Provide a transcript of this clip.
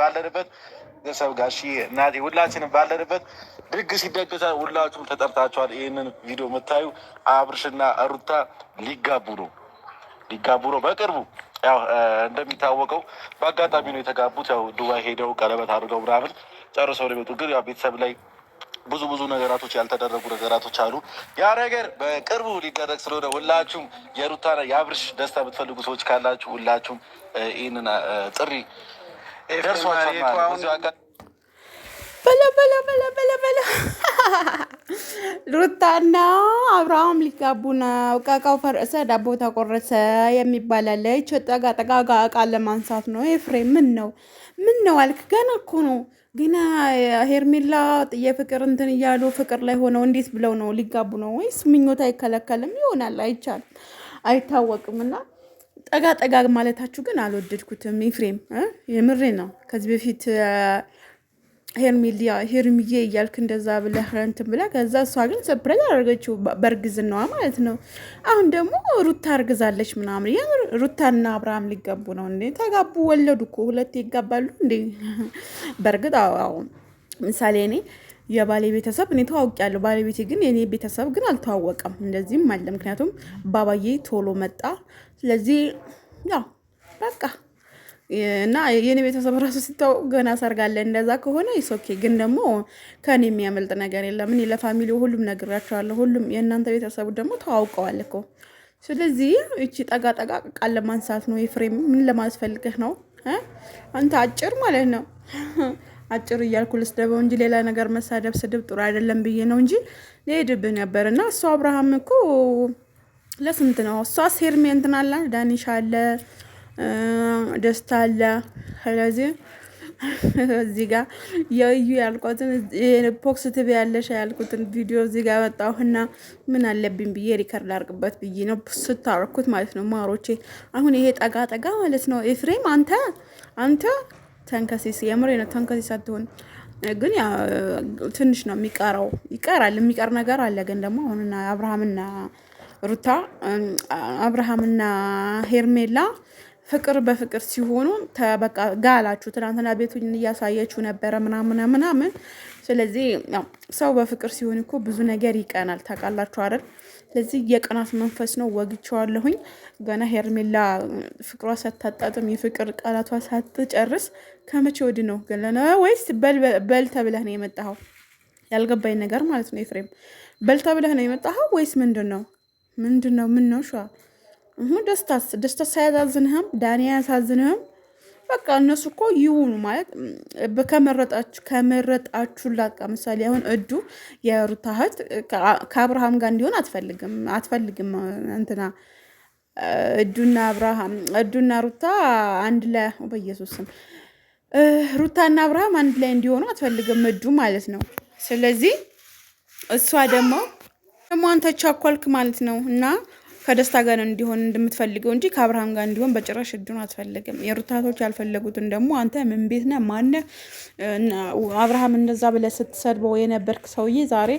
ባለንበት ቤተሰብ ጋሽዬ እናቴ ሁላችንም ባለንበት ድግስ ይደገሳል። ሁላችሁም ተጠርታችኋል። ይህንን ቪዲዮ የምታዩ አብርሽና ሩታ ሊጋቡ ነው በቅርቡ። ያው እንደሚታወቀው በአጋጣሚ ነው የተጋቡት። ያው ዱባይ ሄደው ቀለበት አድርገው ምናምን ጨርሰው ነው የመጡት። ግን ያው ቤተሰብ ላይ ብዙ ነገራቶች ያልተደረጉ ነገራቶች አሉ። ያ ነገር በቅርቡ ሊደረግ ስለሆነ ሁላችሁም የሩታ የአብርሽ ደስታ የምትፈልጉ ሰዎች ካላችሁ ሁላችሁም ይህንን ጥሪ ደርሷል። ሩታና አብርሃም ሊጋቡ ነው። እቃቃው ፈረሰ ዳቦ ተቆረሰ የሚባል አለ። ጠጋ እቃ ለማንሳት ነው። ኤፍሬም ምን ነው አልክ? ገና እኮ ነው ገና ሄርሜላ የፍቅር እንትን እያሉ ፍቅር ላይ ሆነው እንዴት ብለው ነው ሊጋቡ ነው? ወይስ ምኞት አይከለከልም ይሆናል፣ አይቻልም፣ አይታወቅም። እና ጠጋ ማለታችሁ ግን አልወደድኩትም። ኤፍሬም የምሬ ነው። ከዚህ በፊት ሄርሚዬ እያልክ እንደዛ ብለህ እንትን ብለህ ከዛ እሷ ግን ሰፕራይዝ አደረገችው በእርግዝናዋ ማለት ነው። አሁን ደግሞ ሩታ እርግዛለች ምናምን። ሩታና አብርሃም ሊጋቡ ነው እንዴ? ተጋቡ፣ ወለዱ እኮ ሁለቴ ይጋባሉ እንዴ? በእርግጥ አዎ፣ ምሳሌ እኔ የባሌ ቤተሰብ እኔ ተዋውቂያለሁ። ባለቤቴ ግን የኔ ቤተሰብ ግን አልተዋወቀም። እንደዚህም አለ። ምክንያቱም ባባዬ ቶሎ መጣ። ስለዚህ ያው በቃ እና የኔ ቤተሰብ ራሱ ሲታወቅ ገና ሰርጋለ። እንደዛ ከሆነ ይሶኬ። ግን ደግሞ ከኔ የሚያመልጥ ነገር የለም። እኔ ለፋሚሊው ሁሉም ነግራቸዋለሁ። ሁሉም የእናንተ ቤተሰቡ ደግሞ ተዋውቀዋል እኮ። ስለዚህ እቺ ጠጋ ቃል ለማንሳት ነው። ኤፍሬም ምን ለማስፈልገህ ነው አንተ? አጭር ማለት ነው። አጭር እያልኩ ልስደበው እንጂ ሌላ ነገር መሳደብ ስድብ ጥሩ አይደለም ብዬ ነው እንጂ ሊሄድብህ ነበር። እና እሱ አብርሃም እኮ ለስንት ነው? እሷስ ሄርሜ እንትን አለ፣ ዳኒሻ አለ፣ ደስታ አለ። ስለዚህ እዚህ ጋር የዩ ያልኳትን ፖክስቲቭ ያለሽ ያልኩትን ቪዲዮ እዚህ ጋር ወጣሁና ምን አለብኝ ብዬ ሪከርድ አድርግበት ብዬ ነው ስታረኩት ማለት ነው። ማሮቼ አሁን ይሄ ጠጋ ማለት ነው። ኤፍሬም አንተ ተንከሲስ፣ የምሬ ነው ተንከሲስ አትሆን። ግን ያ ትንሽ ነው የሚቀረው፣ የሚቀር ነገር አለ። ግን ደግሞ አሁንና አብርሃምና ሄርሜላ ፍቅር በፍቅር ሲሆኑ በቃ ጋላችሁ። ትናንትና ቤቱን እያሳየችው ነበረ ምናምን። ስለዚህ ሰው በፍቅር ሲሆን እኮ ብዙ ነገር ይቀናል፣ ታውቃላችሁ አይደል? ስለዚህ የቅናት መንፈስ ነው። ወግቸዋለሁኝ። ገና ሄርሜላ ፍቅሯ ሳታጣጥም የፍቅር ቃላቷ ሳትጨርስ ከመቼ ወዲህ ነው ገለና? ወይስ በል ተብለህ ነው የመጣኸው? ያልገባኝ ነገር ማለት ነው። ኤፍሬም በል ተብለህ ነው የመጣኸው ወይስ ምንድን ነው? ምን ነው ሻ ደስታ ሳያዛዝንህም ዳኒ አያሳዝንህም? በቃ እነሱ እኮ ይሁኑ ማለት ከመረጣችሁ ላቃ ምሳሌ አሁን እዱ የሩታ እህት ከአብርሃም ጋር እንዲሆን አትፈልግም። እንትና እዱና ሩታ አንድ ላይ በኢየሱስ ስም ሩታና አብርሃም አንድ ላይ እንዲሆኑ አትፈልግም እዱ ማለት ነው። ስለዚህ እሷ ደግሞ አንተ ቻኳልክ ማለት ነው እና ከደስታ ጋር እንዲሆን እንደምትፈልገው እንጂ ከአብርሃም ጋር እንዲሆን በጭራሽ እዱን አትፈልግም። የሩታቶች ያልፈለጉትን ደግሞ አንተ ምን ቤት ነህ ማነህ? አብርሃም እንደዛ ብለህ ስትሰድበው የነበርክ ሰውዬ ዛሬ